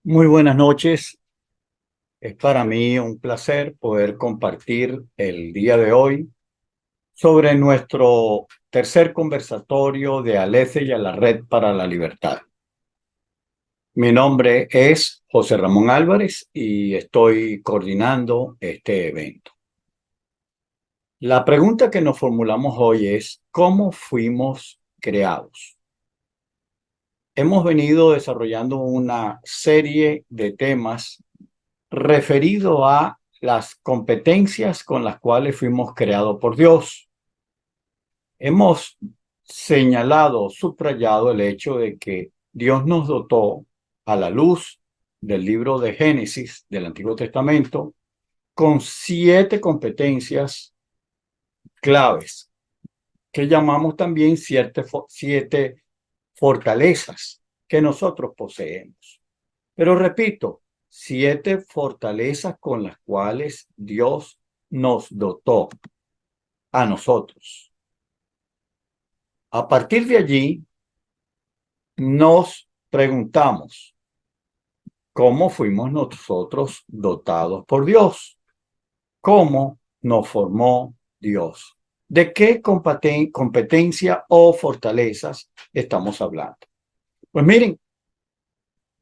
Muy buenas noches. Es para mí un placer poder compartir el día de hoy sobre nuestro tercer conversatorio de Alece y a la Red para la Libertad. Mi nombre es José Ramón Álvarez y estoy coordinando este evento. La pregunta que nos formulamos hoy es: ¿cómo fuimos creados? Hemos venido desarrollando una serie de temas referido a las competencias con las cuales fuimos creados por Dios. Hemos señalado, subrayado el hecho de que Dios nos dotó, a la luz del libro de Génesis del Antiguo Testamento, con 7 competencias claves, que llamamos también 7 fortalezas que nosotros poseemos. Pero repito, 7 fortalezas con las cuales Dios nos dotó a nosotros. A partir de allí, nos preguntamos, ¿cómo fuimos nosotros dotados por Dios? ¿Cómo nos formó Dios? ¿De qué competencia o fortalezas estamos hablando? Pues miren,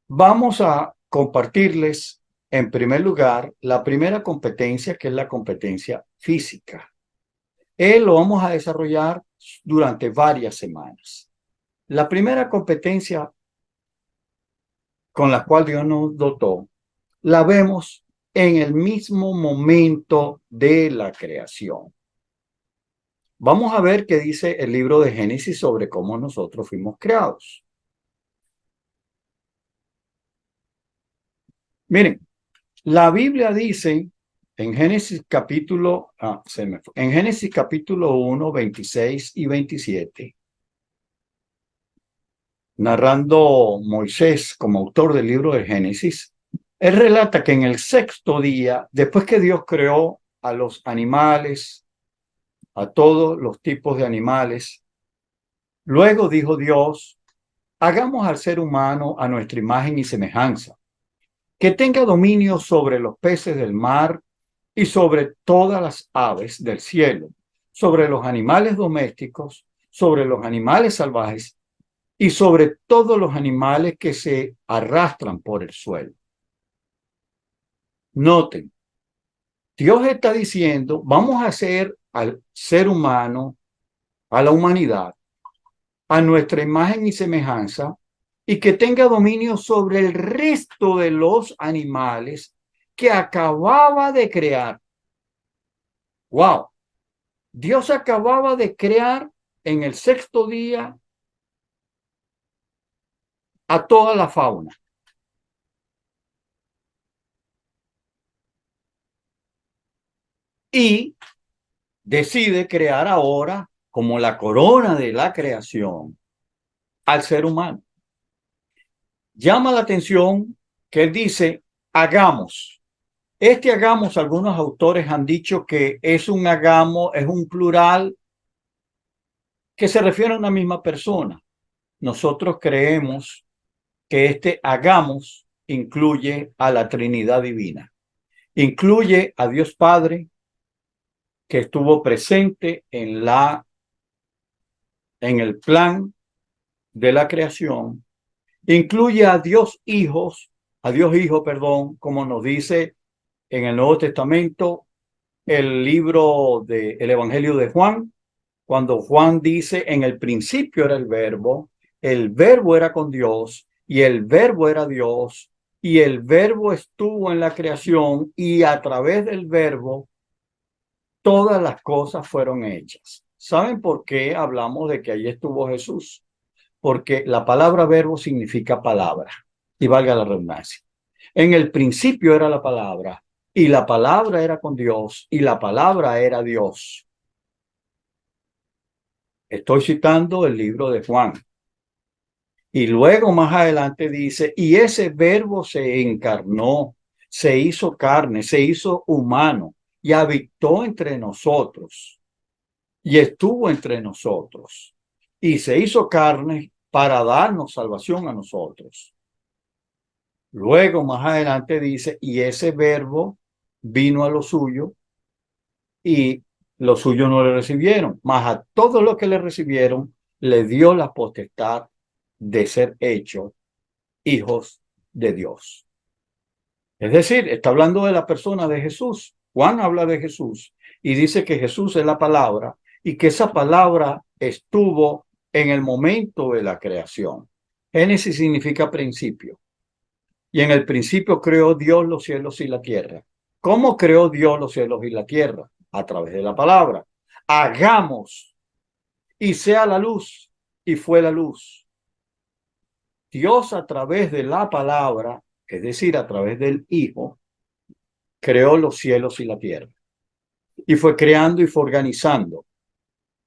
vamos a compartirles en primer lugar la primera competencia, que es la competencia física. Lo vamos a desarrollar durante varias semanas. La primera competencia con la cual Dios nos dotó, la vemos en el mismo momento de la creación. Vamos a ver qué dice el libro de Génesis sobre cómo nosotros fuimos creados. Miren, la Biblia dice en Génesis capítulo, en Génesis capítulo 1, 26 y 27, narrando Moisés como autor del libro de Génesis, él relata que en el sexto día, después que Dios creó a los animales, a todos los tipos de animales, luego dijo Dios: hagamos al ser humano a nuestra imagen y semejanza, que tenga dominio sobre los peces del mar y sobre todas las aves del cielo, sobre los animales domésticos, sobre los animales salvajes y sobre todos los animales que se arrastran por el suelo. Noten, Dios está diciendo, vamos a hacer al ser humano, a la humanidad, a nuestra imagen y semejanza, y que tenga dominio sobre el resto de los animales que acababa de crear. ¡Wow! Dios acababa de crear en el sexto día a toda la fauna. Y decide crear ahora, como la corona de la creación, al ser humano. Llama la atención que él dice: hagamos. Hagamos, algunos autores han dicho que es un hagamos, es un plural que se refiere a una misma persona. Nosotros creemos que hagamos incluye a la Trinidad Divina. Incluye a Dios Padre, que estuvo presente en el plan de la creación. Incluye a Dios Hijo, perdón, como nos dice en el Nuevo Testamento el libro del Evangelio de Juan, cuando Juan dice: en el principio era el verbo era con Dios y el verbo era Dios, y el verbo estuvo en la creación y a través del verbo todas las cosas fueron hechas. ¿Saben por qué hablamos de que allí estuvo Jesús? Porque la palabra verbo significa palabra, y valga la redundancia. En el principio era la palabra, y la palabra era con Dios, y la palabra era Dios. Estoy citando el libro de Juan. Y luego más adelante dice: y ese verbo se encarnó, se hizo carne, se hizo humano y habitó entre nosotros y estuvo entre nosotros y se hizo carne para darnos salvación a nosotros. Luego, más adelante dice, y ese verbo vino a lo suyo y los suyos no le recibieron, mas a todos los que le recibieron le dio la potestad de ser hechos hijos de Dios. Es decir, está hablando de la persona de Jesús. Juan habla de Jesús y dice que Jesús es la palabra y que esa palabra estuvo en el momento de la creación. Génesis significa principio. Y en el principio creó Dios los cielos y la tierra. ¿Cómo creó Dios los cielos y la tierra? A través de la palabra. Hagamos y sea la luz, y fue la luz. Dios a través de la palabra, es decir, a través del Hijo, creó los cielos y la tierra. Y fue creando y fue organizando.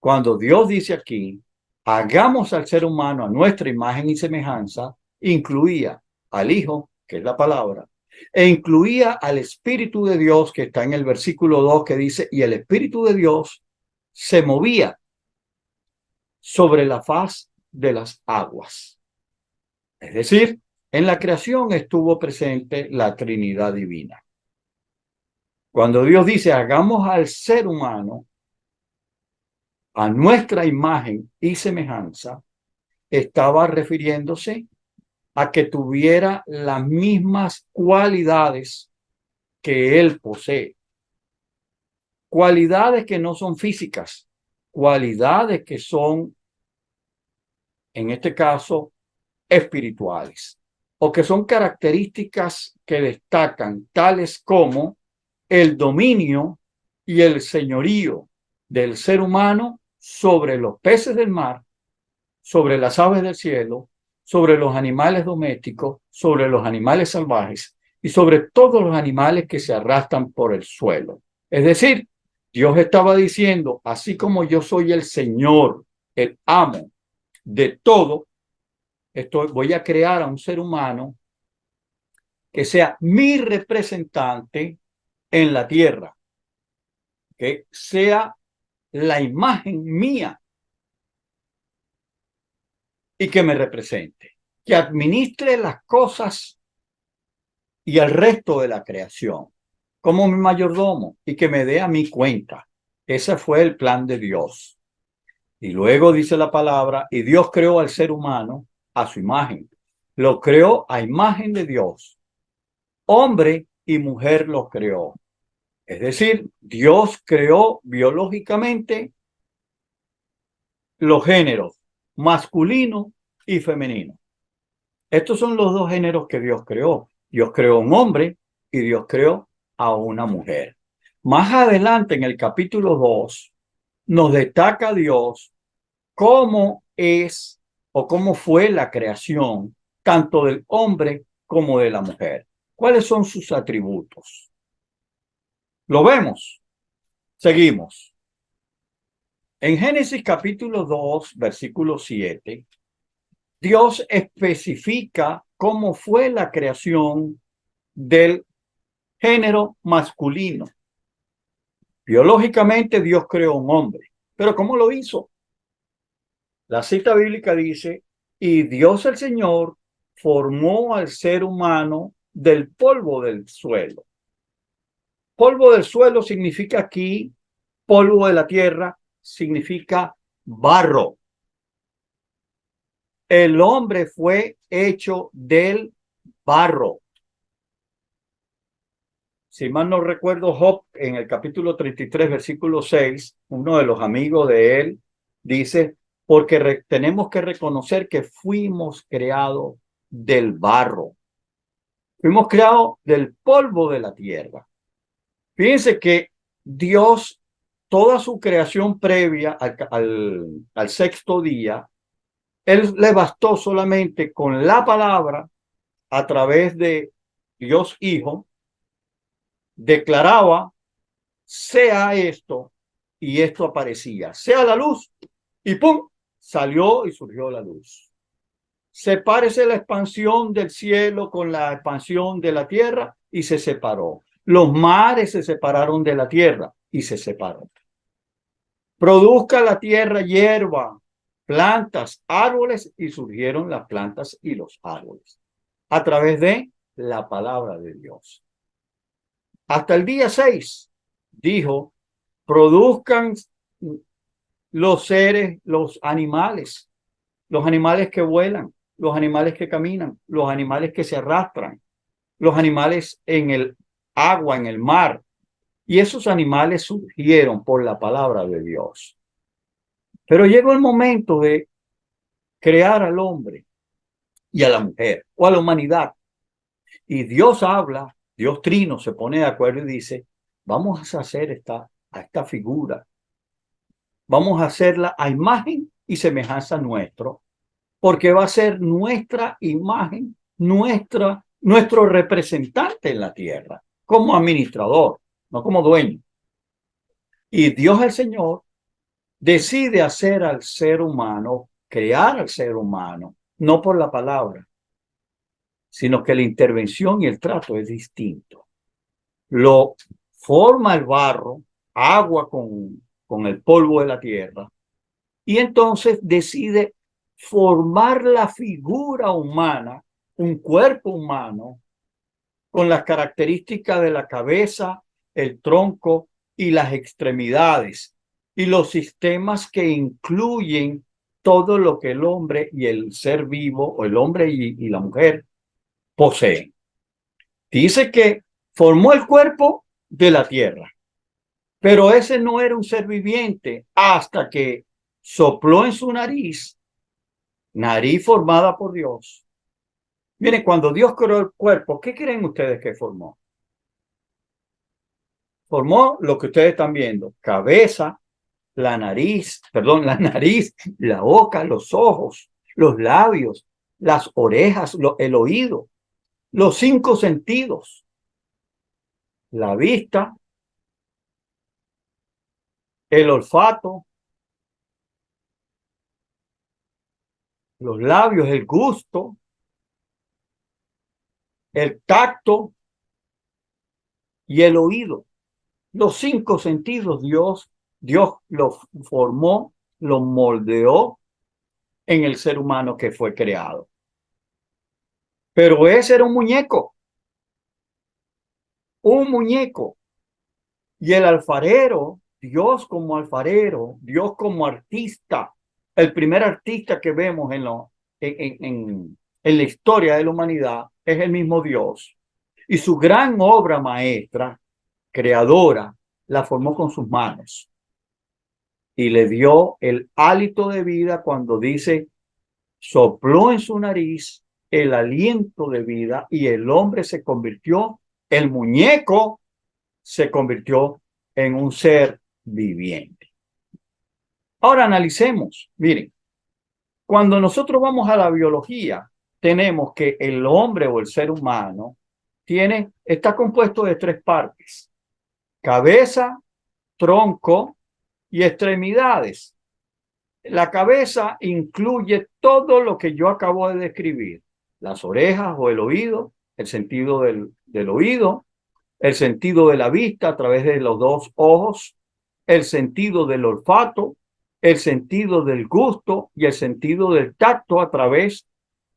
Cuando Dios dice aquí, hagamos al ser humano a nuestra imagen y semejanza, incluía al Hijo, que es la palabra, e incluía al Espíritu de Dios, que está en el versículo 2, que dice, y el Espíritu de Dios se movía sobre la faz de las aguas. Es decir, en la creación estuvo presente la Trinidad divina. Cuando Dios dice, hagamos al ser humano a nuestra imagen y semejanza, estaba refiriéndose a que tuviera las mismas cualidades que él posee. Cualidades que no son físicas, cualidades que son, en este caso, espirituales, o que son características que destacan, tales como el dominio y el señorío del ser humano sobre los peces del mar, sobre las aves del cielo, sobre los animales domésticos, sobre los animales salvajes y sobre todos los animales que se arrastran por el suelo. Es decir, Dios estaba diciendo, así como yo soy el Señor, el amo de todo, voy a crear a un ser humano que sea mi representante en la tierra, que sea la imagen mía y que me represente, que administre las cosas y el resto de la creación como mi mayordomo y que me dé a mi cuenta. Ese fue el plan de Dios. Y luego dice la palabra, y Dios creó al ser humano a su imagen. Lo creó a imagen de Dios. Hombre y mujer lo creó. Es decir, Dios creó biológicamente los géneros masculino y femenino. Estos son los dos géneros que Dios creó. Dios creó un hombre y Dios creó a una mujer. Más adelante en el capítulo 2 nos destaca Dios cómo es o cómo fue la creación tanto del hombre como de la mujer. ¿Cuáles son sus atributos? Lo vemos. Seguimos. En Génesis capítulo 2, versículo 7, Dios especifica cómo fue la creación del género masculino. Biológicamente Dios creó un hombre, pero ¿cómo lo hizo? La cita bíblica dice, y Dios el Señor formó al ser humano del polvo del suelo. Polvo del suelo significa aquí, polvo de la tierra significa barro. El hombre fue hecho del barro. Si mal no recuerdo, Job en el capítulo 33, versículo 6, uno de los amigos de él dice, porque tenemos que reconocer que fuimos creados del barro. Fuimos creados del polvo de la tierra. Fíjense que Dios, toda su creación previa al sexto día, él le bastó solamente con la palabra a través de Dios Hijo, declaraba, sea esto, y esto aparecía, sea la luz, y ¡pum! Salió y surgió la luz. Sepárese la expansión del cielo con la expansión de la tierra y se separó. Los mares se separaron de la tierra y se separaron. Produzca la tierra hierba, plantas, árboles y surgieron las plantas y los árboles. ¿A través de? la palabra de Dios. Hasta el día 6 dijo, produzcan los animales que vuelan, los animales que caminan, los animales que se arrastran, los animales en el agua, en el mar. Y esos animales surgieron por la palabra de Dios. Pero llegó el momento de crear al hombre y a la mujer o a la humanidad. Y Dios habla, Dios Trino se pone de acuerdo y dice, vamos a hacer a esta figura, vamos a hacerla a imagen y semejanza nuestro, porque va a ser nuestra imagen, nuestro representante en la tierra, como administrador, no como dueño. Y Dios el Señor decide hacer al ser humano, crear al ser humano, no por la palabra, sino que la intervención y el trato es distinto. Lo forma el barro, agua con el polvo de la tierra, y entonces decide formar la figura humana, un cuerpo humano, con las características de la cabeza, el tronco y las extremidades, y los sistemas que incluyen todo lo que el hombre y el ser vivo, o el hombre y la mujer, poseen. Dice que formó el cuerpo de la tierra, pero ese no era un ser viviente hasta que sopló en su nariz, nariz formada por Dios. Miren, cuando Dios creó el cuerpo, ¿qué creen ustedes que formó? Formó lo que ustedes están viendo, cabeza, la nariz, la boca, los ojos, los labios, las orejas, el oído, los 5 sentidos, la vista, el olfato, los labios, el gusto, el tacto y el oído. Los 5 sentidos Dios los formó, los moldeó en el ser humano que fue creado. Pero ese era un muñeco. Y el alfarero, Dios como artista, el primer artista que vemos en la historia de la humanidad es el mismo Dios. Y su gran obra maestra, creadora, la formó con sus manos. Y le dio el hálito de vida cuando dice, sopló en su nariz el aliento de vida y el hombre se convirtió, el muñeco se convirtió en un ser viviente. Ahora analicemos, miren, cuando nosotros vamos a la biología, tenemos que el hombre o el ser humano está compuesto de 3 partes: cabeza, tronco y extremidades. La cabeza incluye todo lo que yo acabo de describir: las orejas o el oído, el sentido del oído, el sentido de la vista a través de los 2 ojos, el sentido del olfato, el sentido del gusto y el sentido del tacto a través,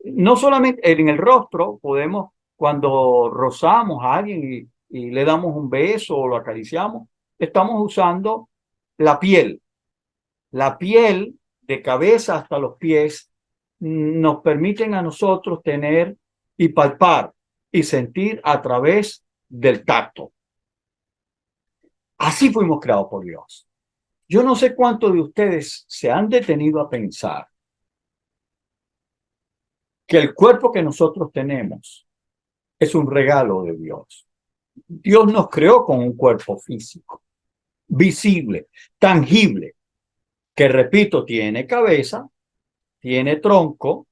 no solamente en el rostro, podemos, cuando rozamos a alguien y le damos un beso o lo acariciamos, estamos usando la piel. La piel de cabeza hasta los pies nos permiten a nosotros tener y palpar y sentir a través del tacto. Así fuimos creados por Dios. Yo no sé cuántos de ustedes se han detenido a pensar que el cuerpo que nosotros tenemos es un regalo de Dios. Dios nos creó con un cuerpo físico, visible, tangible, que, repito, tiene cabeza, tiene tronco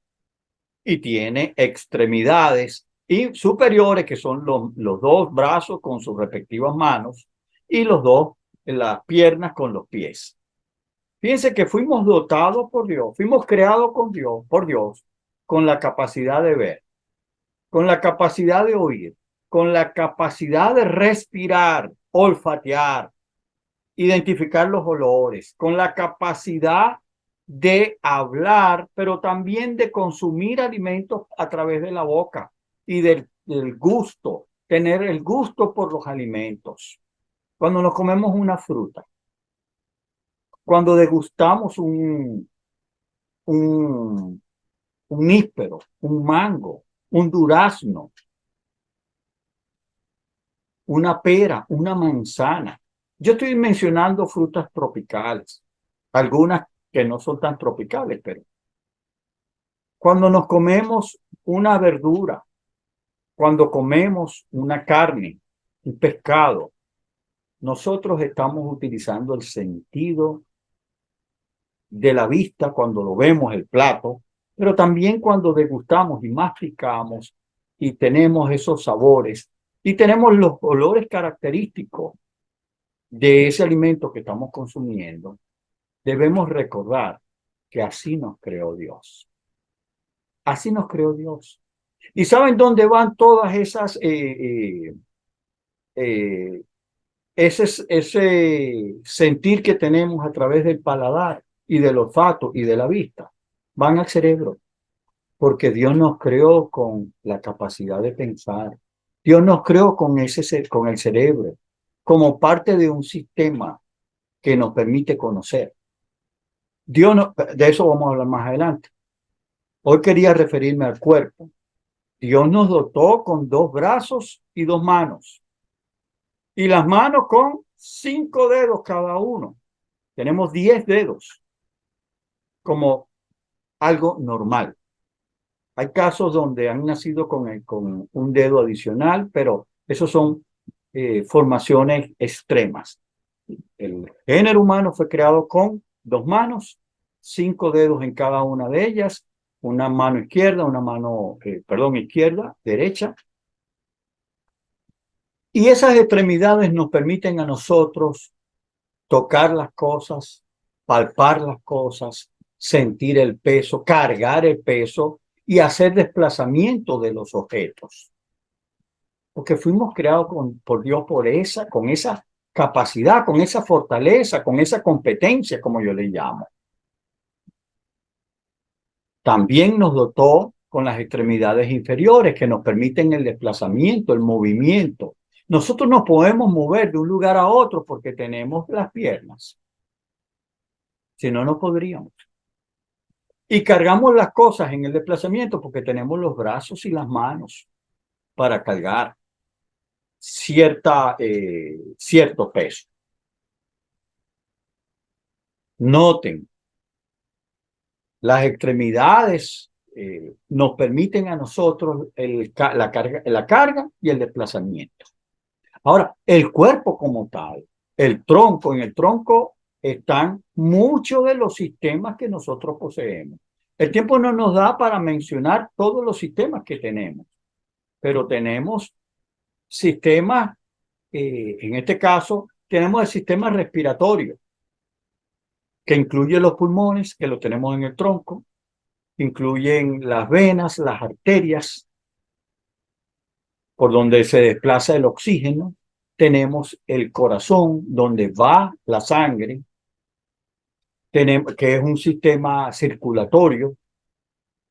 y tiene extremidades y superiores, que son los 2 brazos con sus respectivas manos y las piernas con los pies. Fíjense que fuimos dotados por Dios, fuimos creados por Dios, con la capacidad de ver, con la capacidad de oír, con la capacidad de respirar, olfatear, identificar los olores, con la capacidad de hablar, pero también de consumir alimentos a través de la boca y del gusto, tener el gusto por los alimentos. Cuando nos comemos una fruta, cuando degustamos un, un níspero, un mango, un durazno, una pera, una manzana. Yo estoy mencionando frutas tropicales, algunas que no son tan tropicales, pero cuando nos comemos una verdura, cuando comemos una carne, un pescado, nosotros estamos utilizando el sentido de la vista cuando lo vemos el plato, pero también cuando degustamos y masticamos y tenemos esos sabores y tenemos los olores característicos de ese alimento que estamos consumiendo, debemos recordar que así nos creó Dios. Así nos creó Dios. ¿Y saben dónde van todas esas, eh, ese sentir que tenemos a través del paladar y del olfato y de la vista? Van al cerebro, porque Dios nos creó con la capacidad de pensar. Dios nos creó con el cerebro, como parte de un sistema que nos permite conocer. Dios no, de eso vamos a hablar más adelante. Hoy quería referirme al cuerpo. Dios nos dotó con 2 brazos y 2 manos. Y las manos con 5 dedos cada uno. Tenemos 10 dedos como algo normal. Hay casos donde han nacido con un dedo adicional, pero esos son formaciones extremas. El género humano fue creado con 2 manos, 5 dedos en cada una de ellas, una mano izquierda, izquierda, derecha. Y esas extremidades nos permiten a nosotros tocar las cosas, palpar las cosas, sentir el peso, cargar el peso y hacer desplazamiento de los objetos. Porque fuimos creados por Dios con esa capacidad, con esa fortaleza, con esa competencia, como yo le llamo. También nos dotó con las extremidades inferiores que nos permiten el desplazamiento, el movimiento. Nosotros nos podemos mover de un lugar a otro porque tenemos las piernas. Si no, no podríamos. Y cargamos las cosas en el desplazamiento porque tenemos los brazos y las manos para cargar cierto peso. Noten, las extremidades nos permiten a nosotros la carga y el desplazamiento. Ahora, el cuerpo como tal, en el tronco están muchos de los sistemas que nosotros poseemos. El tiempo no nos da para mencionar todos los sistemas que tenemos, pero tenemos sistemas, en este caso, tenemos el sistema respiratorio, que incluye los pulmones, que lo tenemos en el tronco, incluyen las venas, las arterias, por donde se desplaza el oxígeno. Tenemos el corazón, donde va la sangre, tenemos, que es un sistema circulatorio.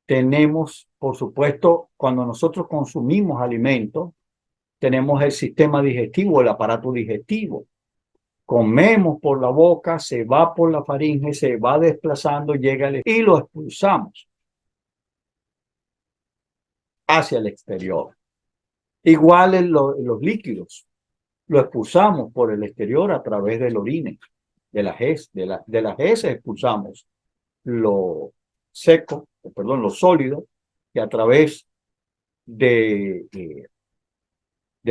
Tenemos, por supuesto, cuando nosotros consumimos alimentos, tenemos el sistema digestivo, el aparato digestivo. Comemos por la boca, se va por la faringe, se va desplazando, y lo expulsamos hacia el exterior. Igual en los líquidos, lo expulsamos por el exterior a través del orine, de las heces. De las heces expulsamos lo seco, perdón, lo sólido, y a través del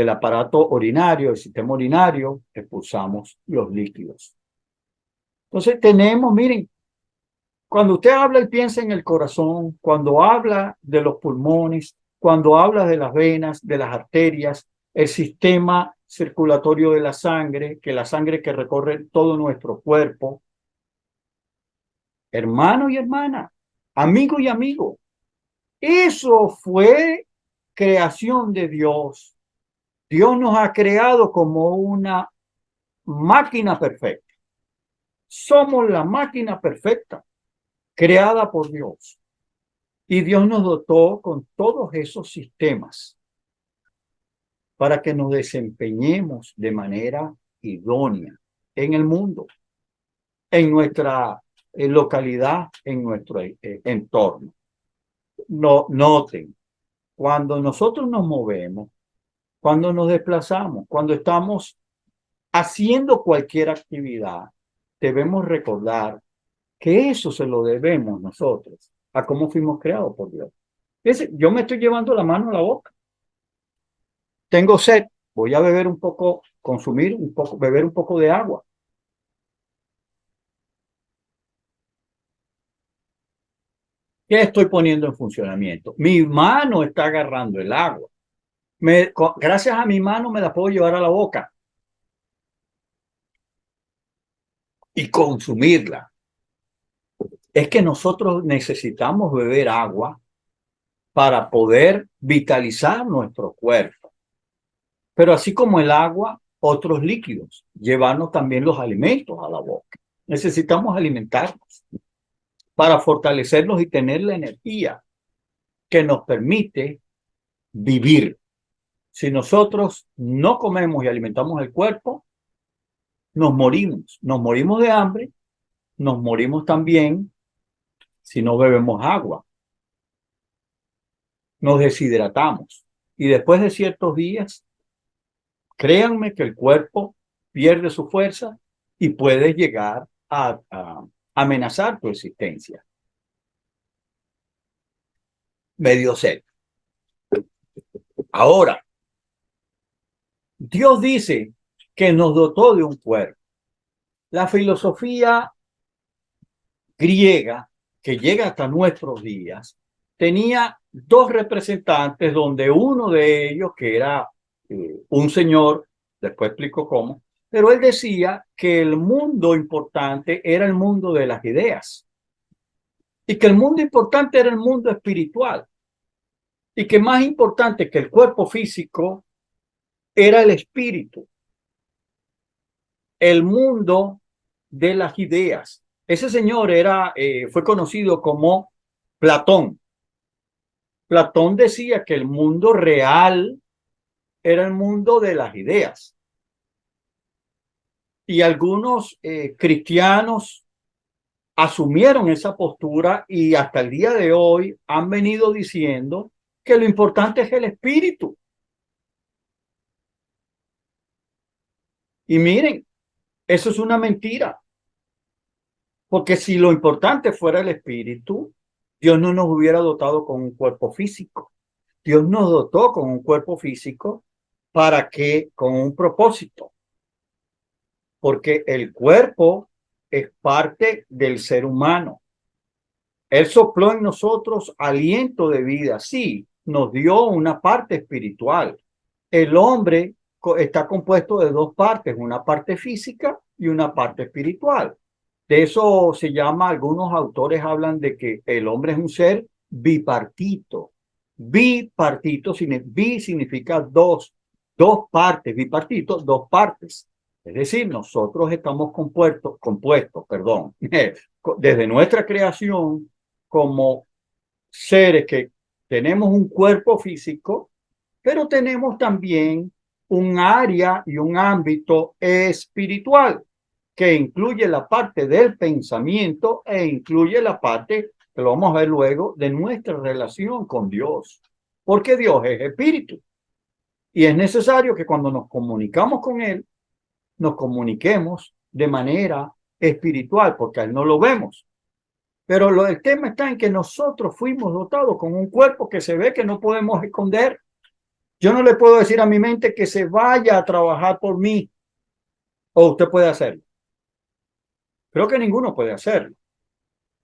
aparato urinario, el sistema urinario, expulsamos los líquidos. Entonces tenemos, miren, cuando usted habla y piensa en el corazón, cuando habla de los pulmones, cuando habla de las venas, de las arterias, el sistema circulatorio de la sangre, que la sangre que recorre todo nuestro cuerpo, hermano y hermana, amigo y amigo, eso fue creación de Dios. Dios nos ha creado como una máquina perfecta. Somos la máquina perfecta creada por Dios. Y Dios nos dotó con todos esos sistemas para que nos desempeñemos de manera idónea en el mundo, en nuestra localidad, en nuestro entorno. No, noten, cuando nosotros nos movemos, cuando nos desplazamos, cuando estamos haciendo cualquier actividad, debemos recordar que eso se lo debemos nosotros a cómo fuimos creados por Dios. Yo me estoy llevando la mano a la boca. Tengo sed, voy a beber un poco, consumir un poco, beber un poco de agua. ¿Qué estoy poniendo en funcionamiento? Mi mano está agarrando el agua. Gracias a mi mano me la puedo llevar a la boca y consumirla. Es que nosotros necesitamos beber agua para poder vitalizar nuestro cuerpo. Pero así como el agua, otros líquidos, llevarnos también los alimentos a la boca. Necesitamos alimentarnos para fortalecernos y tener la energía que nos permite vivir. Si nosotros no comemos y alimentamos el cuerpo, nos morimos de hambre, nos morimos también si no bebemos agua, nos deshidratamos. Y después de ciertos días, créanme que el cuerpo pierde su fuerza y puede llegar a amenazar tu existencia. Medio sed. Ahora, Dios dice que nos dotó de un cuerpo. La filosofía griega, que llega hasta nuestros días, tenía dos representantes, donde uno de ellos, que era un señor, después explico cómo, pero él decía que el mundo importante era el mundo de las ideas y que el mundo importante era el mundo espiritual y que más importante que el cuerpo físico era el espíritu, el mundo de las ideas. Ese señor fue conocido como Platón. Platón decía que el mundo real era el mundo de las ideas. Y algunos cristianos asumieron esa postura y hasta el día de hoy han venido diciendo que lo importante es el espíritu. Y miren, eso es una mentira, porque si lo importante fuera el espíritu, Dios no nos hubiera dotado con un cuerpo físico. Dios nos dotó con un cuerpo físico para que, con un propósito, porque el cuerpo es parte del ser humano. Él sopló en nosotros aliento de vida, sí, nos dio una parte espiritual. El hombre está compuesto de dos partes, una parte física y una parte espiritual. De eso se llama, algunos autores hablan de que el hombre es un ser bipartito. Bipartito, bi significa dos partes, bipartito, dos partes. Es decir, nosotros estamos compuestos, perdón, desde nuestra creación como seres que tenemos un cuerpo físico, pero tenemos también un área y un ámbito espiritual que incluye la parte del pensamiento e incluye la parte, que lo vamos a ver luego, de nuestra relación con Dios. Porque Dios es espíritu. Y es necesario que cuando nos comunicamos con Él, nos comuniquemos de manera espiritual, porque a Él no lo vemos. Pero el tema está en que nosotros fuimos dotados con un cuerpo que se ve que no podemos esconder. Yo no le puedo decir a mi mente que se vaya a trabajar por mí, o usted puede hacerlo. Creo que ninguno puede hacerlo.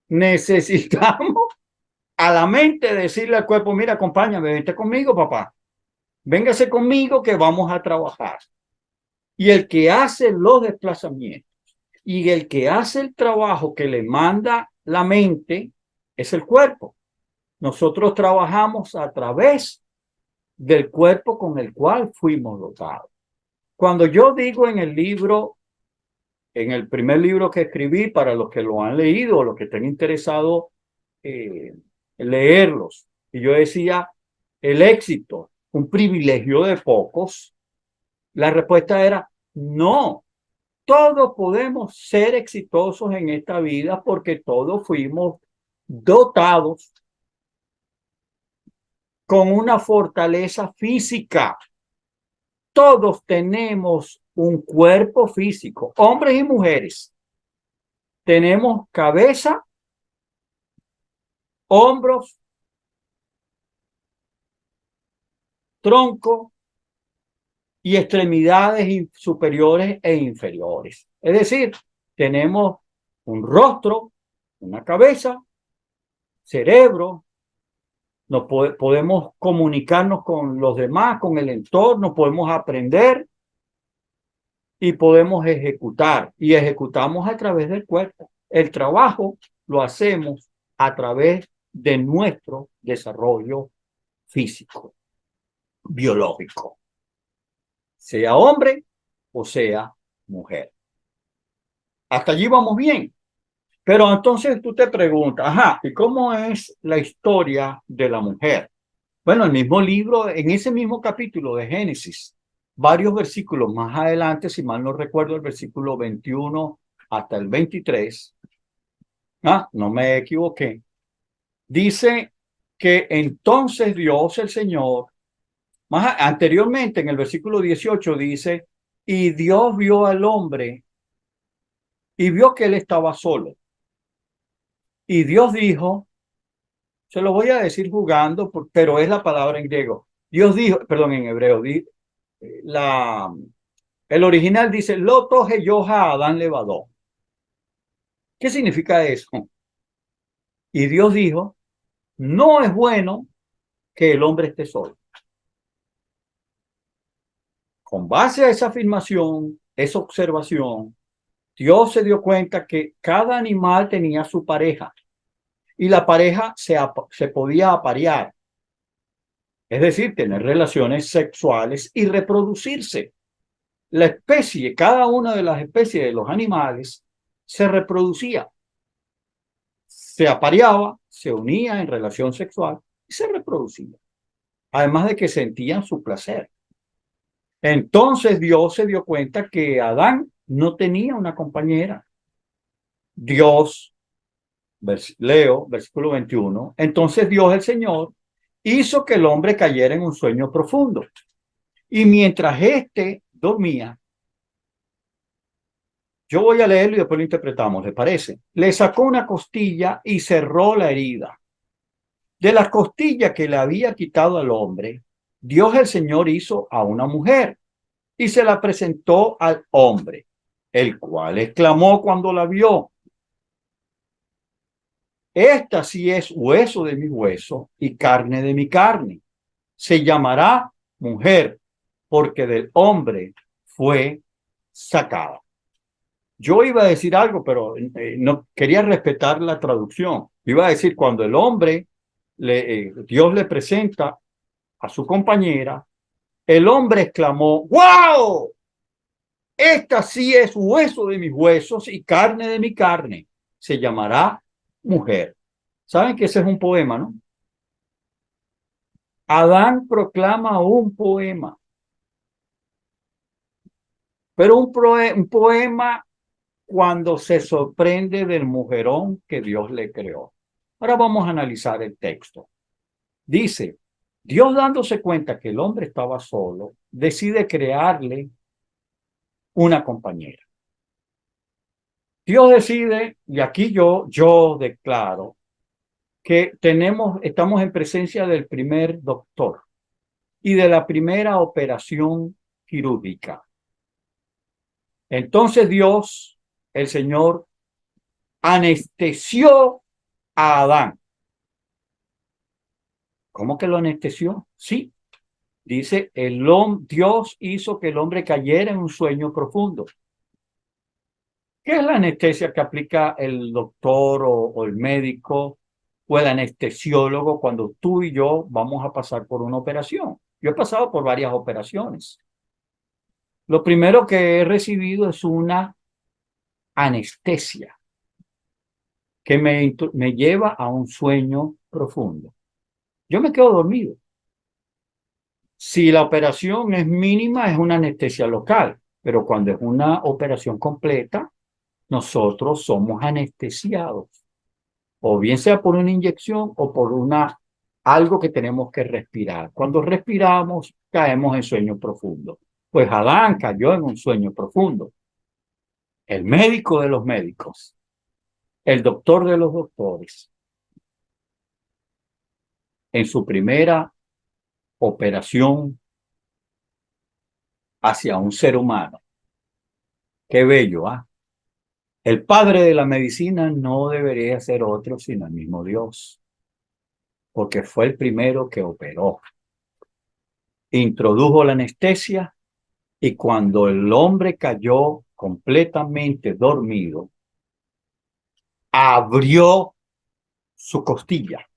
Necesitamos a la mente decirle al cuerpo, mira, acompáñame, vente conmigo, papá. Véngase conmigo que vamos a trabajar. Y el que hace los desplazamientos y el que hace el trabajo que le manda la mente es el cuerpo. Nosotros trabajamos a través del cuerpo con el cual fuimos dotados. Cuando yo digo en el libro, en el primer libro que escribí, para los que lo han leído o los que estén interesados en leerlos, y yo decía, el éxito un privilegio de pocos? La respuesta era no. Todos podemos ser exitosos en esta vida porque todos fuimos dotados con una fortaleza física. Todos tenemos un cuerpo físico, hombres y mujeres. Tenemos cabeza, hombros, tronco y extremidades superiores e inferiores. Es decir, tenemos un rostro, una cabeza, cerebro, podemos comunicarnos con los demás, con el entorno, podemos aprender y podemos ejecutar. Y ejecutamos a través del cuerpo. El trabajo lo hacemos a través de nuestro desarrollo físico, biológico, sea hombre o sea mujer. Hasta allí vamos bien. Pero entonces tú te preguntas, ajá, ¿y cómo es la historia de la mujer? Bueno, el mismo libro, en ese mismo capítulo de Génesis, varios versículos más adelante, si mal no recuerdo, el versículo 21 hasta el 23, no me equivoqué, dice que entonces Dios el Señor, anteriormente en el versículo 18 dice, y Dios vio al hombre y vio que él estaba solo. Y Dios dijo, se lo voy a decir jugando, pero es la palabra en griego. Dios dijo, perdón, en hebreo, la, el original dice, lo toje yoja Adán levadó. ¿Qué significa eso? Y Dios dijo, no es bueno que el hombre esté solo. Con base a esa afirmación, esa observación, Dios se dio cuenta que cada animal tenía su pareja y la pareja se podía aparear, es decir, tener relaciones sexuales y reproducirse. La especie, cada una de las especies de los animales se reproducía, se apareaba, se unía en relación sexual y se reproducía, además de que sentían su placer. Entonces Dios se dio cuenta que Adán no tenía una compañera. Dios, leo, versículo 21, entonces Dios el Señor hizo que el hombre cayera en un sueño profundo. Y mientras éste dormía, yo voy a leerlo y después lo interpretamos, ¿le parece? Le sacó una costilla y cerró la herida. De la costilla que le había quitado al hombre, Dios el Señor hizo a una mujer y se la presentó al hombre, el cual exclamó cuando la vio, esta sí es hueso de mi hueso y carne de mi carne. Se llamará mujer porque del hombre fue sacada. Yo iba a decir algo, pero no quería respetar la traducción. Iba a decir cuando el hombre, Dios le presenta a su compañera, el hombre exclamó, ¡wow! Esta sí es hueso de mis huesos y carne de mi carne. Se llamará mujer. ¿Saben que ese es un poema, no? Adán proclama un poema, pero un poema cuando se sorprende del mujerón que Dios le creó. Ahora vamos a analizar el texto. Dice, Dios dándose cuenta que el hombre estaba solo, decide crearle una compañera. Dios decide, y aquí yo declaro, que estamos en presencia del primer doctor y de la primera operación quirúrgica. Entonces Dios, el Señor, anestesió a Adán. ¿Cómo que lo anestesió? Sí, dice, Dios hizo que el hombre cayera en un sueño profundo. ¿Qué es la anestesia que aplica el doctor o el médico o el anestesiólogo cuando tú y yo vamos a pasar por una operación? Yo he pasado por varias operaciones. Lo primero que he recibido es una anestesia que me lleva a un sueño profundo. Yo me quedo dormido. Si la operación es mínima, es una anestesia local, pero cuando es una operación completa, nosotros somos anestesiados, o bien sea por una inyección o por algo que tenemos que respirar. Cuando respiramos, caemos en sueño profundo. Pues Adán cayó en un sueño profundo. El médico de los médicos, el doctor de los doctores, en su primera operación hacia un ser humano. Qué bello, ¿ah? El padre de la medicina no debería ser otro sino el mismo Dios, porque fue el primero que operó. Introdujo la anestesia y cuando el hombre cayó completamente dormido, abrió su costilla,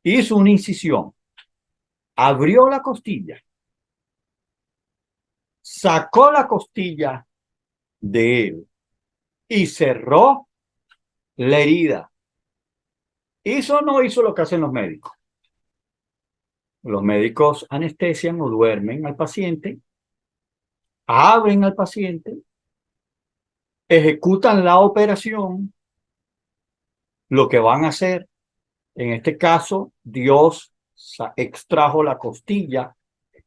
hizo una incisión, abrió la costilla, sacó la costilla de él y cerró la herida. ¿Hizo o no hizo lo que hacen los médicos? Los médicos anestesian o duermen al paciente, abren al paciente, ejecutan la operación. Lo que van a hacer, en este caso, Dios extrajo la costilla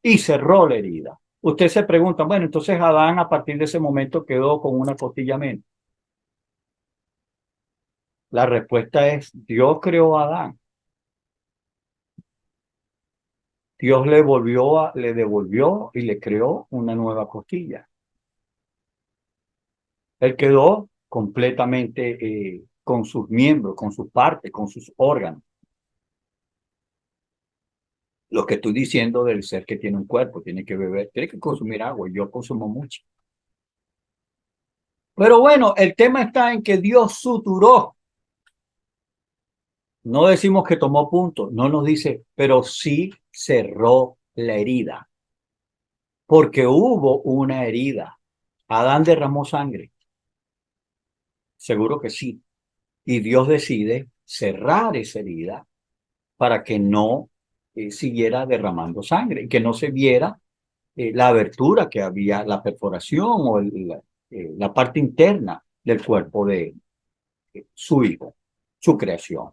y cerró la herida. Usted se pregunta, bueno, entonces Adán a partir de ese momento quedó con una costilla menos. La respuesta es, Dios creó a Adán. Dios le devolvió y le creó una nueva costilla. Él quedó completamente con sus miembros, con sus partes, con sus órganos. Lo que estoy diciendo del ser que tiene un cuerpo, tiene que beber, tiene que consumir agua, y yo consumo mucho. Pero bueno, el tema está en que Dios suturó. No decimos que tomó puntos, no nos dice, pero sí cerró la herida, porque hubo una herida. Adán derramó sangre, seguro que sí. Y Dios decide cerrar esa herida para que no siguiera derramando sangre y que no se viera la abertura que había, la perforación o la parte interna del cuerpo de su hijo, su creación.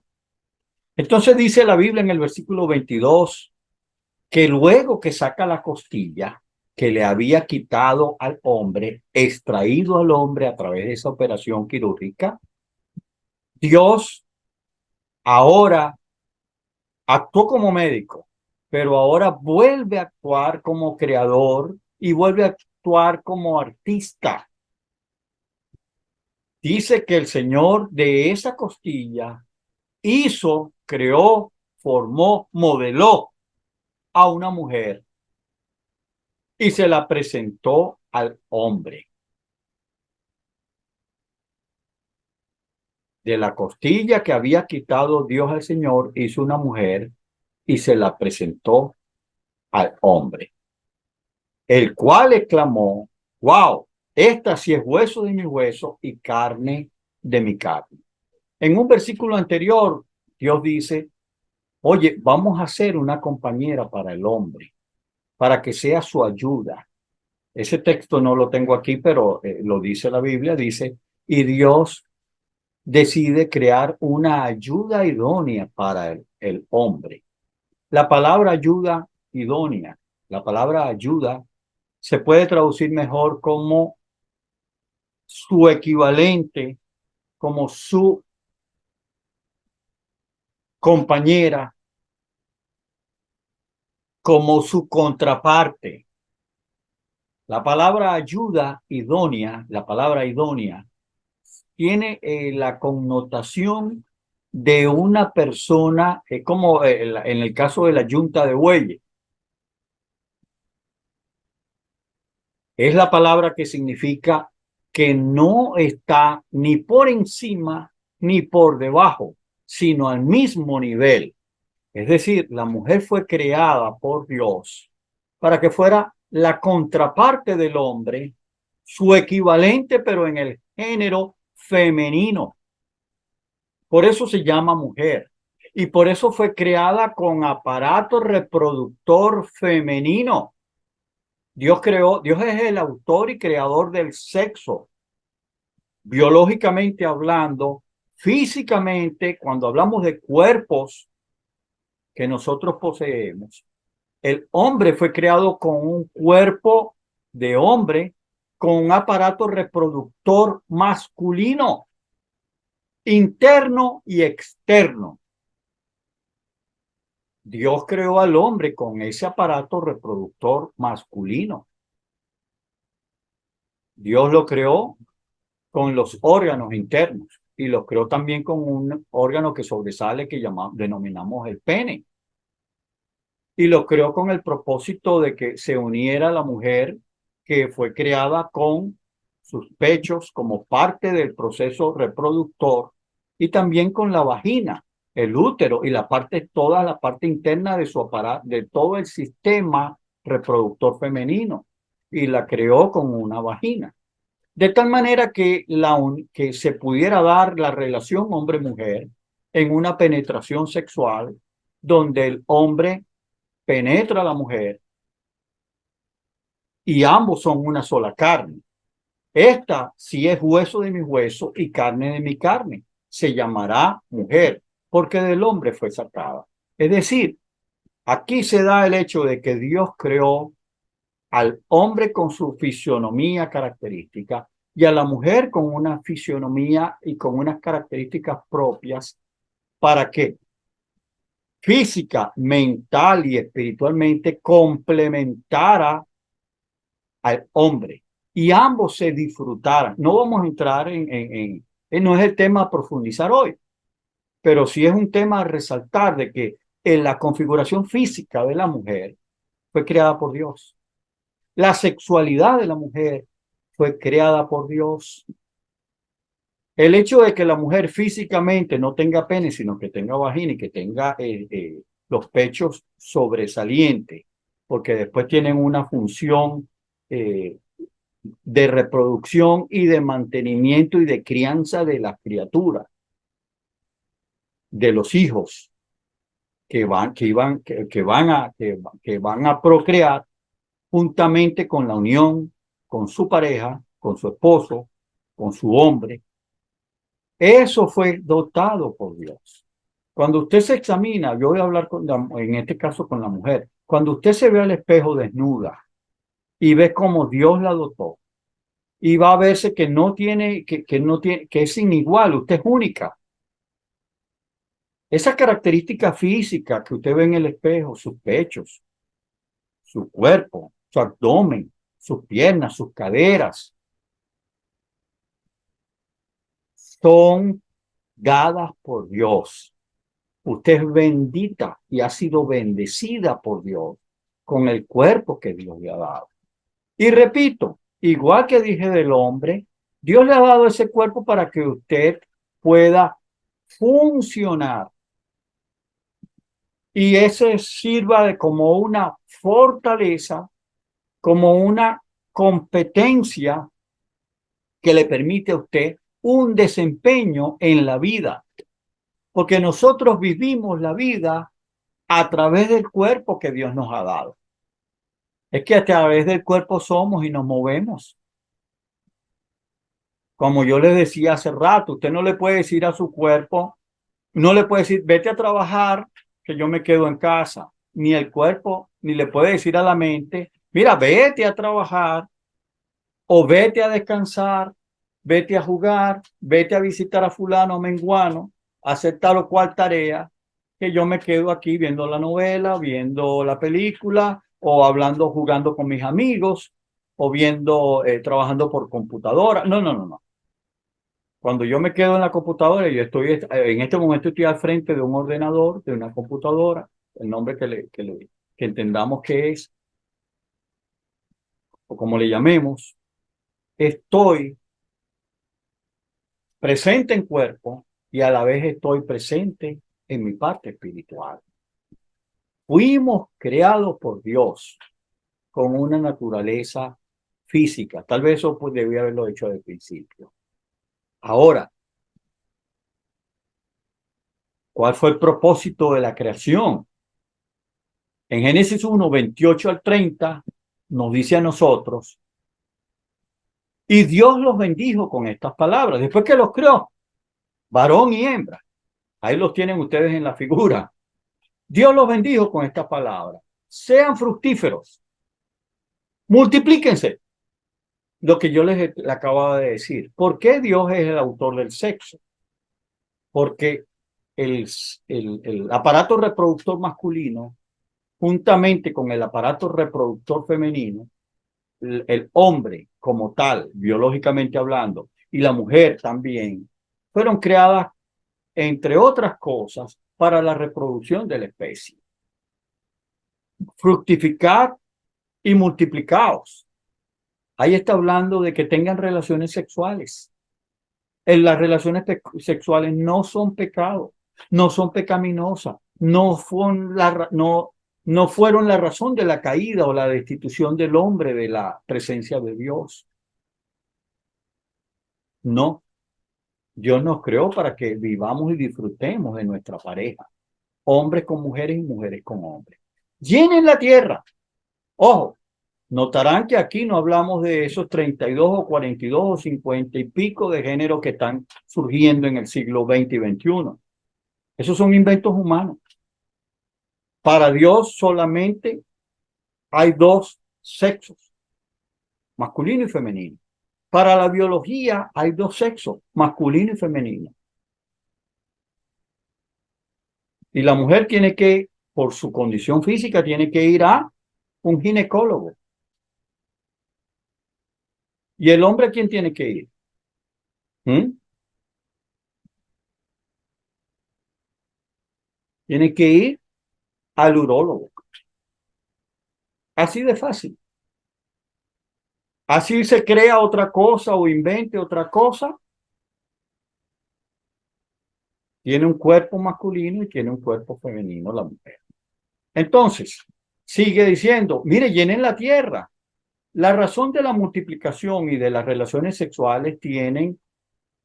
Entonces dice la Biblia en el versículo 22 que luego que saca la costilla que le había quitado al hombre, extraído al hombre a través de esa operación quirúrgica, Dios ahora actuó como médico, pero ahora vuelve a actuar como creador y vuelve a actuar como artista. Dice que el Señor de esa costilla hizo, creó, formó, modeló a una mujer y se la presentó al hombre. De la costilla que había quitado Dios al Señor, hizo una mujer y se la presentó al hombre, el cual exclamó, wow, esta sí es hueso de mi hueso y carne de mi carne. En un versículo anterior, Dios dice, oye, vamos a hacer una compañera para el hombre, para que sea su ayuda. Ese texto no lo tengo aquí, pero lo dice la Biblia, dice, y Dios decide crear una ayuda idónea para el hombre. La palabra ayuda idónea, la palabra ayuda se puede traducir mejor como su equivalente, como su compañera, como su contraparte. La palabra ayuda idónea, la palabra idónea, tiene la connotación de una persona, como en el caso de la yunta de bueyes. Es la palabra que significa que no está ni por encima ni por debajo, sino al mismo nivel. Es decir, la mujer fue creada por Dios para que fuera la contraparte del hombre, su equivalente, pero en el género femenino. Por eso se llama mujer. Y por eso fue creada con aparato reproductor femenino. Dios es el autor y creador del sexo. Biológicamente hablando, físicamente, cuando hablamos de cuerpos que nosotros poseemos, el hombre fue creado con un cuerpo de hombre con un aparato reproductor masculino, interno y externo. Dios creó al hombre con ese aparato reproductor masculino. Dios lo creó con los órganos internos y lo creó también con un órgano que sobresale que denominamos el pene. Y lo creó con el propósito de que se uniera la mujer que fue creada con sus pechos como parte del proceso reproductor y también con la vagina, el útero y toda la parte interna de su aparato, de todo el sistema reproductor femenino y la creó con una vagina. De tal manera que se pudiera dar la relación hombre-mujer en una penetración sexual donde el hombre penetra a la mujer y ambos son una sola carne. Esta sí es hueso de mi hueso y carne de mi carne. Se llamará mujer porque del hombre fue sacada. Es decir, aquí se da el hecho de que Dios creó al hombre con su fisionomía característica y a la mujer con una fisionomía y con unas características propias para que física, mental y espiritualmente complementara al hombre y ambos se disfrutaran. No vamos a entrar no es el tema a profundizar hoy, pero sí es un tema a resaltar de que en la configuración física de la mujer fue creada por Dios. La sexualidad de la mujer fue creada por Dios. El hecho de que la mujer físicamente no tenga pene, sino que tenga vagina y que tenga los pechos sobresalientes, porque después tienen una función eh, de reproducción y de mantenimiento y de crianza de las criaturas, de los hijos que van a procrear juntamente con la unión, con su pareja, con su esposo, con su hombre. Eso fue dotado por Dios. Cuando usted se examina, yo voy a hablar en este caso con la mujer, cuando usted se ve al espejo desnuda y ve cómo Dios la dotó, y va a verse que no tiene, que no tiene, que es sin igual, usted es única. Esa característica física que usted ve en el espejo, sus pechos, su cuerpo, su abdomen, sus piernas, sus caderas, son dadas por Dios. Usted es bendita y ha sido bendecida por Dios con el cuerpo que Dios le ha dado. Y repito, igual que dije del hombre, Dios le ha dado ese cuerpo para que usted pueda funcionar y ese sirva como una fortaleza, como una competencia que le permite a usted un desempeño en la vida. Porque nosotros vivimos la vida a través del cuerpo que Dios nos ha dado. Es que a través del cuerpo somos y nos movemos. Como yo les decía hace rato, usted no le puede decir a su cuerpo, no le puede decir, vete a trabajar, que yo me quedo en casa. Ni el cuerpo, ni le puede decir a la mente, mira, vete a trabajar o vete a descansar, vete a jugar, vete a visitar a fulano o menguano, hacer tal o cual tarea, que yo me quedo aquí viendo la novela, viendo la película o hablando, jugando con mis amigos o viendo, trabajando por computadora. No, no, no, no. Cuando yo me quedo en la computadora, yo estoy, en este momento estoy al frente de un ordenador, de una computadora, el nombre que entendamos que es, o como le llamemos, estoy presente en cuerpo y a la vez estoy presente en mi parte espiritual. Fuimos creados por Dios con una naturaleza física. Tal vez eso pues, debía haberlo hecho al principio. Ahora, ¿Cuál fue el propósito de la creación? En Génesis 1, 28 al 30, nos dice a nosotros, y Dios los bendijo con estas palabras, después que los creó, varón y hembra. Ahí los tienen ustedes en la figura. Dios los bendijo con estas palabras. Sean fructíferos, multiplíquense. Lo que yo les acababa de decir. ¿Por qué Dios es el autor del sexo? Porque el aparato reproductor masculino, juntamente con el aparato reproductor femenino, el hombre como tal, biológicamente hablando, y la mujer también, fueron creadas, entre otras cosas, para la reproducción de la especie. Fructificar y multiplicaos. Ahí está hablando de que tengan relaciones sexuales. Las relaciones sexuales no son pecado, no son pecaminosas, no fueron la razón de la caída o la destitución del hombre de la presencia de Dios. No, Dios nos creó para que vivamos y disfrutemos de nuestra pareja, hombres con mujeres y mujeres con hombres. Llenen la tierra. Ojo, notarán que aquí no hablamos de esos 32 o 42 o 50 y pico de géneros que están surgiendo en el siglo XX y XXI. Esos son inventos humanos. Para Dios solamente hay dos sexos, masculino y femenino. Para la biología hay dos sexos, masculino y femenino. Y la mujer tiene que, por su condición física, tiene que ir a un ginecólogo. ¿Y el hombre a quién tiene que ir? Tiene que ir al urólogo. Así de fácil. Así se crea otra cosa o invente otra cosa. Tiene un cuerpo masculino y tiene un cuerpo femenino la mujer. Entonces, sigue diciendo, mire, llenen la tierra. La razón de la multiplicación y de las relaciones sexuales tienen,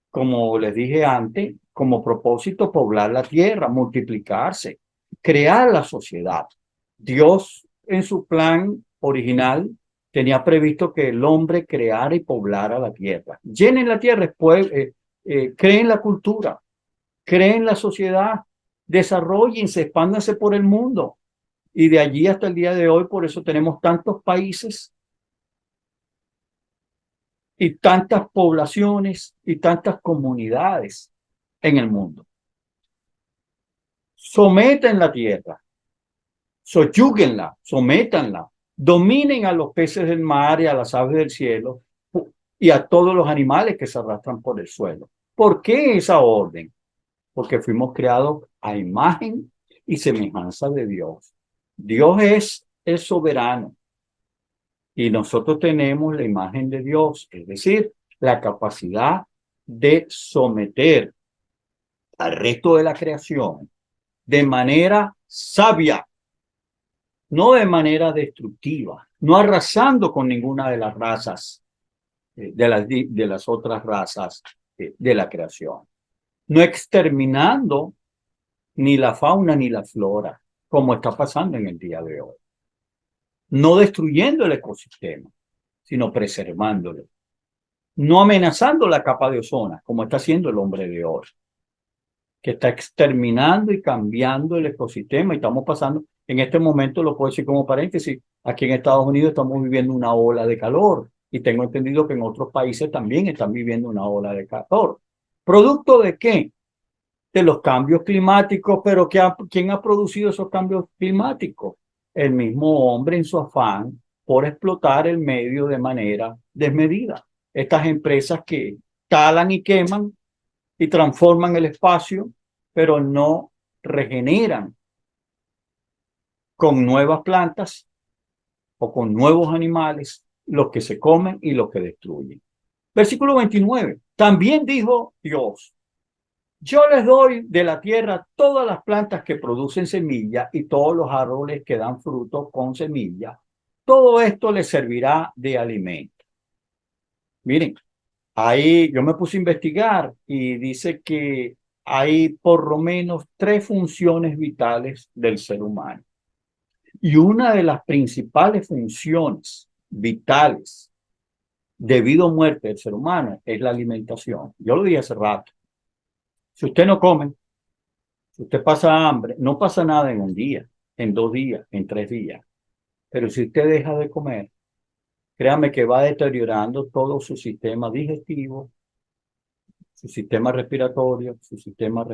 como les dije antes, como propósito poblar la tierra, multiplicarse, crear la sociedad. Dios, en su plan original, tenía previsto que el hombre creara y poblara la tierra. Llenen la tierra, después creen la cultura, creen la sociedad, desarrollense, expándanse por el mundo. Y de allí hasta el día de hoy, por eso tenemos tantos países y tantas poblaciones y tantas comunidades en el mundo. Someten la tierra, soyúguenla, sométanla, dominen a los peces del mar y a las aves del cielo y a todos los animales que se arrastran por el suelo. ¿Por qué esa orden? Porque fuimos creados a imagen y semejanza de Dios. Dios es el soberano y nosotros tenemos la imagen de Dios, es decir, la capacidad de someter al resto de la creación de manera sabia, no de manera destructiva, no arrasando con ninguna de las razas, de las otras razas de la creación, no exterminando ni la fauna ni la flora, como está pasando en el día de hoy, no destruyendo el ecosistema, sino preservándolo, no amenazando la capa de ozono, como está haciendo el hombre de hoy, que está exterminando y cambiando el ecosistema y estamos pasando, en este momento, lo puedo decir como paréntesis, aquí en Estados Unidos estamos viviendo una ola de calor y tengo entendido que en otros países también están viviendo una ola de calor. ¿Producto de qué? De los cambios climáticos, pero ¿quién ha producido esos cambios climáticos? El mismo hombre en su afán por explotar el medio de manera desmedida. Estas empresas que talan y queman y transforman el espacio, pero no regeneran con nuevas plantas o con nuevos animales los que se comen y los que destruyen. Versículo 29. También dijo Dios, yo les doy de la tierra todas las plantas que producen semilla y todos los árboles que dan fruto con semilla. Todo esto les servirá de alimento. Miren, ahí yo me puse a investigar y dice que hay por lo menos tres funciones vitales del ser humano. Y una de las principales funciones vitales de vida o muerte del ser humano es la alimentación. Yo lo dije hace rato. Si usted no come, si usted pasa hambre, no pasa nada en un día, en 2 días, en 3 días. Pero si usted deja de comer, créame que va deteriorando todo su sistema digestivo, su sistema respiratorio, su sistema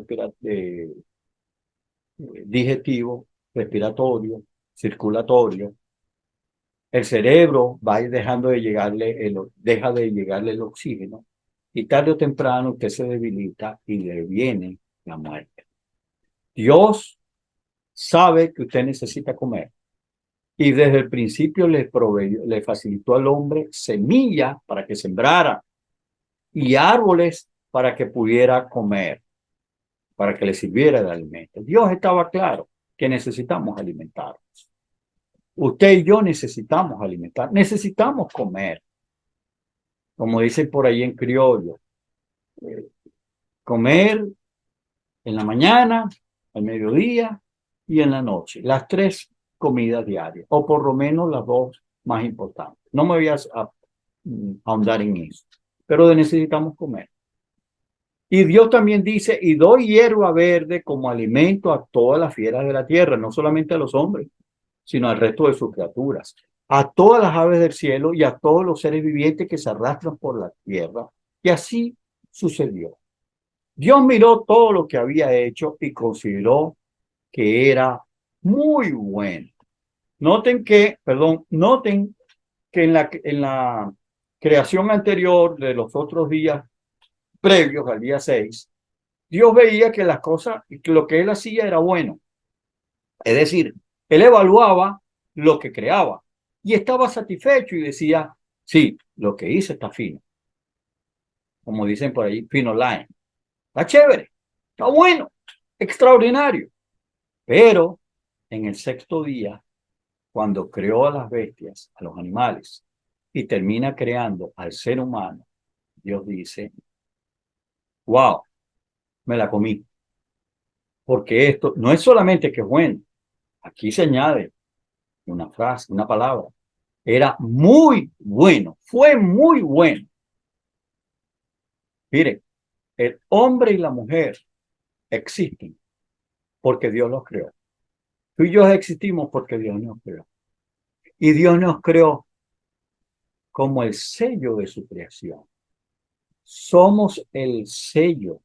digestivo, respiratorio, circulatorio. El cerebro va a ir dejando de llegarle deja de llegarle el oxígeno y tarde o temprano usted se debilita y le viene la muerte. Dios sabe que usted necesita comer y desde el principio le facilitó al hombre semilla para que sembrara y árboles para que pudiera comer, para que le sirviera de alimento. Dios estaba claro que necesitamos alimentarnos. Usted y yo necesitamos alimentar, necesitamos comer, como dicen por ahí en criollo, eh, comer en la mañana, al mediodía y en la noche, las tres comidas diarias, o por lo menos las dos más importantes. No me voy a ahondar en eso, pero necesitamos comer. Y Dios también dice, y doy hierba verde como alimento a todas las fieras de la tierra, no solamente a los hombres, sino al resto de sus criaturas, a todas las aves del cielo y a todos los seres vivientes que se arrastran por la tierra. Y así sucedió. Dios miró todo lo que había hecho y consideró que era muy bueno. Noten que en la creación anterior de los otros días previos al día 6, Dios veía que las cosas, que lo que él hacía era bueno. Es decir, él evaluaba lo que creaba y estaba satisfecho y decía, sí, lo que hice está fino. Como dicen por ahí, fino line. Está chévere, está bueno, extraordinario. Pero en el sexto día, cuando creó a las bestias, a los animales, y termina creando al ser humano, Dios dice, wow, me la comí. Porque esto no es solamente que es bueno, aquí se añade una frase, una palabra. Era muy bueno, fue muy bueno. Mire, el hombre y la mujer existen porque Dios los creó. Tú y yo existimos porque Dios nos creó. Y Dios nos creó como el sello de su creación. Somos el sello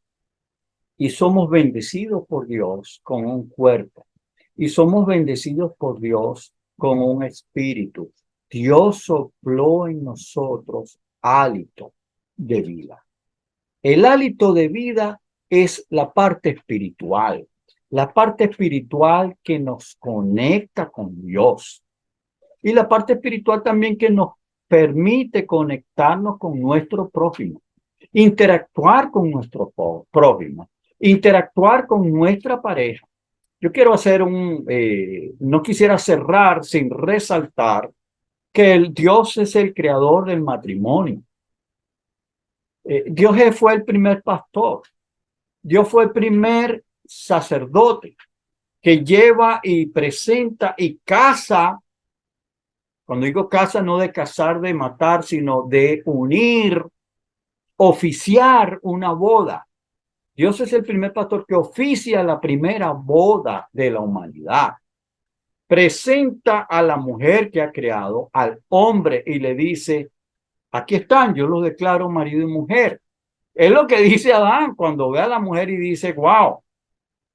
y somos bendecidos por Dios con un cuerpo. Y somos bendecidos por Dios con un espíritu. Dios sopló en nosotros hálito de vida. El hálito de vida es la parte espiritual que nos conecta con Dios y la parte espiritual también que nos permite conectarnos con nuestro prójimo, interactuar con nuestro prójimo, interactuar con nuestra pareja. Yo quiero no quisiera cerrar sin resaltar que el Dios es el creador del matrimonio. Dios fue el primer pastor. Dios fue el primer sacerdote que lleva y presenta y casa. Cuando digo casa, no de casar, de matar, sino de unir, oficiar una boda. Dios es el primer pastor que oficia la primera boda de la humanidad. Presenta a la mujer que ha creado, al hombre, y le dice, aquí están, yo los declaro marido y mujer. Es lo que dice Adán cuando ve a la mujer y dice, wow,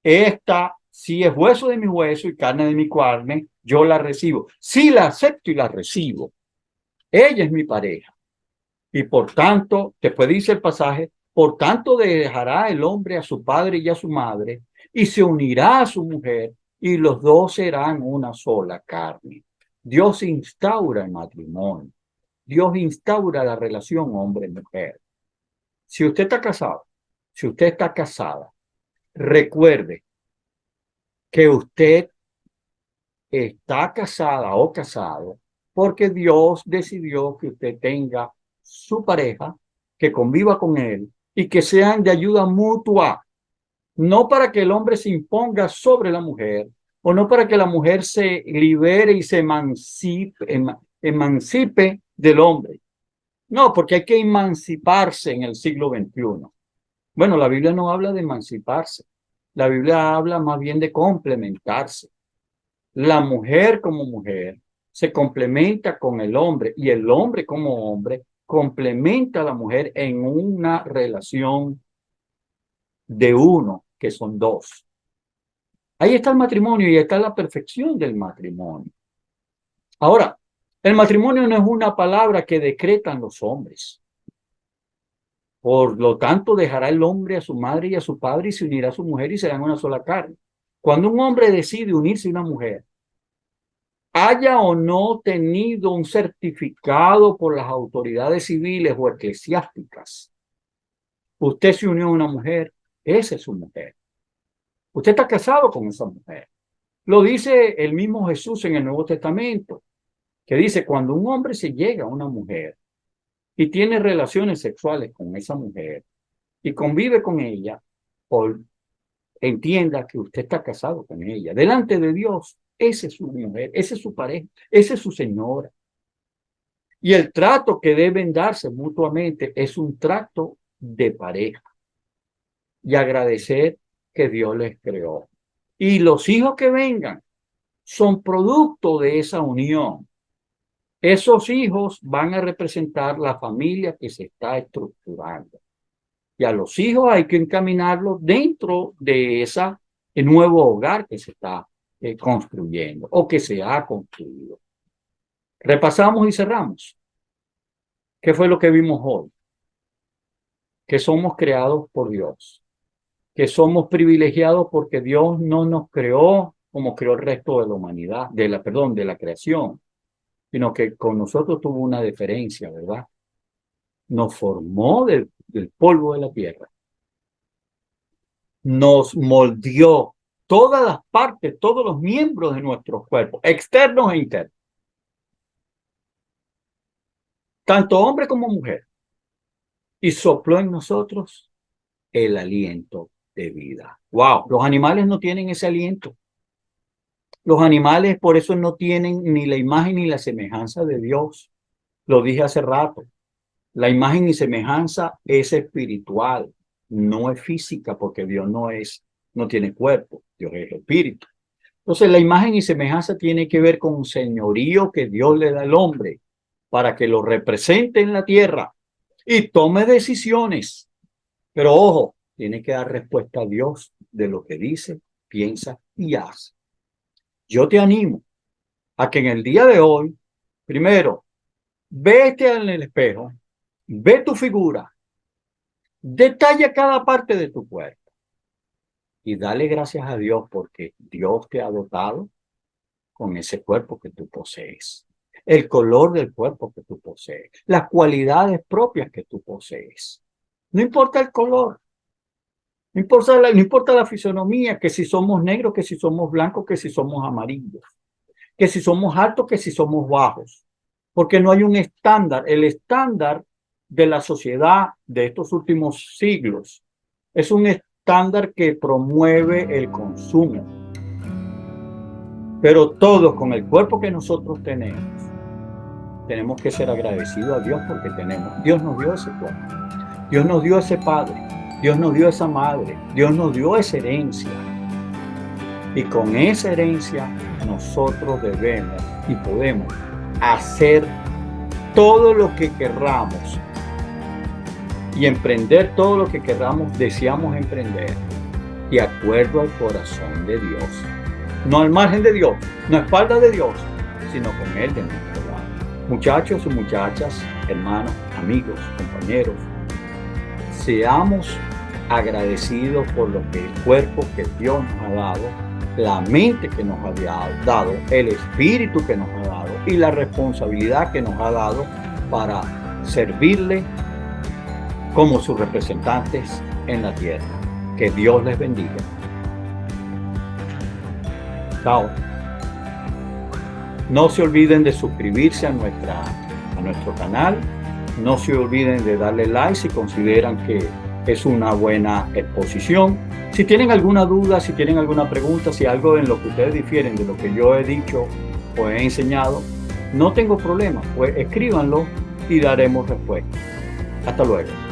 esta sí es hueso de mi hueso y carne de mi carne, yo la recibo. Sí la acepto y la recibo. Ella es mi pareja. Y por tanto, después dice el pasaje, por tanto dejará el hombre a su padre y a su madre y se unirá a su mujer y los dos serán una sola carne. Dios instaura el matrimonio. Dios instaura la relación hombre-mujer. Si usted está casado, si usted está casada, recuerde que usted está casada o casado porque Dios decidió que usted tenga su pareja, que conviva con él y que sean de ayuda mutua. No para que el hombre se imponga sobre la mujer, o no para que la mujer se libere y se emancipe del hombre. No, porque hay que emanciparse en el siglo XXI. Bueno, la Biblia no habla de emanciparse. La Biblia habla más bien de complementarse. La mujer como mujer se complementa con el hombre y el hombre como hombre complementa a la mujer en una relación de uno, que son dos. Ahí está el matrimonio y está la perfección del matrimonio. Ahora, el matrimonio no es una palabra que decretan los hombres. Por lo tanto, dejará el hombre a su madre y a su padre y se unirá a su mujer y serán una sola carne. Cuando un hombre decide unirse a una mujer, haya o no tenido un certificado por las autoridades civiles o eclesiásticas, usted se unió a una mujer, esa es su mujer. Usted está casado con esa mujer. Lo dice el mismo Jesús en el Nuevo Testamento, que dice, cuando un hombre se llega a una mujer y tiene relaciones sexuales con esa mujer y convive con ella, por, entienda que usted está casado con ella. Delante de Dios, esa es su mujer, esa es su pareja, esa es su señora. Y el trato que deben darse mutuamente es un trato de pareja y agradecer que Dios les creó. Y los hijos que vengan son producto de esa unión. Esos hijos van a representar la familia que se está estructurando. Y a los hijos hay que encaminarlos dentro de ese nuevo hogar que se está construyendo o que se ha construido. Repasamos y cerramos. ¿Qué fue lo que vimos hoy? Que somos creados por Dios, que somos privilegiados porque Dios no nos creó como creó el resto de la humanidad, de la creación, sino que con nosotros tuvo una diferencia, ¿verdad? Nos formó del polvo de la tierra, nos moldeó todas las partes, todos los miembros de nuestros cuerpos, externos e internos, tanto hombre como mujer, y sopló en nosotros el aliento de vida. ¡Wow! Los animales no tienen ese aliento. Los animales por eso no tienen ni la imagen ni la semejanza de Dios. Lo dije hace rato. La imagen y semejanza es espiritual, no es física, porque Dios no tiene cuerpo, Dios es espíritu. Entonces la imagen y semejanza tiene que ver con un señorío que Dios le da al hombre para que lo represente en la tierra y tome decisiones. Pero ojo, tiene que dar respuesta a Dios de lo que dice, piensa y hace. Yo te animo a que en el día de hoy, primero, vete en el espejo, ve tu figura, detalla cada parte de tu cuerpo y dale gracias a Dios porque Dios te ha dotado con ese cuerpo que tú posees, el color del cuerpo que tú posees, las cualidades propias que tú posees. No importa el color, no importa la fisonomía, que si somos negros, que si somos blancos, que si somos amarillos, que si somos altos, que si somos bajos, porque no hay un estándar. El estándar de la sociedad de estos últimos siglos es un estándar que promueve el consumo. Pero todos con el cuerpo que nosotros tenemos que ser agradecidos a Dios porque Dios nos dio ese cuerpo, Dios nos dio ese padre, Dios nos dio esa madre, Dios nos dio esa herencia. Y con esa herencia nosotros debemos y podemos hacer todo lo que querramos y emprender todo lo que querramos, deseamos emprender, de acuerdo al corazón de Dios. No al margen de Dios, no a espaldas de Dios, sino con Él de nuestro lado. Muchachos y muchachas, hermanos, amigos, compañeros, seamos agradecidos por lo que el cuerpo que Dios nos ha dado, la mente que nos ha dado, el espíritu que nos ha dado y la responsabilidad que nos ha dado para servirle como sus representantes en la tierra. Que Dios les bendiga. Chao. No se olviden de suscribirse a nuestro canal. No se olviden de darle like si consideran que es una buena exposición. Si tienen alguna duda, si tienen alguna pregunta, si algo en lo que ustedes difieren de lo que yo he dicho o he enseñado, no tengo problema, pues escríbanlo y daremos respuesta. Hasta luego.